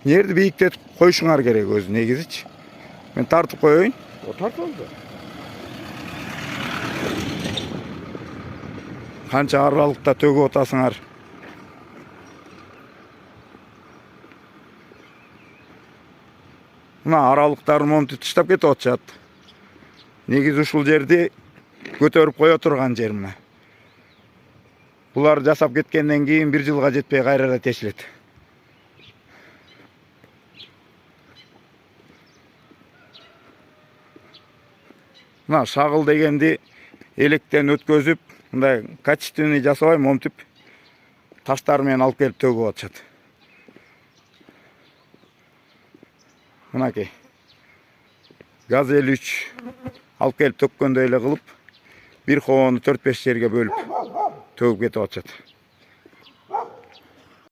Жерди бийиктетип коюшуңар керек өзү негизичи. Мен тартып коеюн. O tartıldı. Канча аралыкта төгүп атасыңар. Мына аралыктарын момунтип таштап кетип атышат. Негизи ушул жерди көтөрүп кое турган жер мына. Булар жасап кеткенден кийин 1 жылга жетпей кайра тешилет. Мына шагыл дегенди электен өткөзүп, мындай качественный жасабай момунтип таштар менен алып келип төгүп атышат. Мынакей. Газ 53 алып келип төккөндөй эле кылып, бир хоону 4-5 жерге бөлүп төгүп кетип атышат.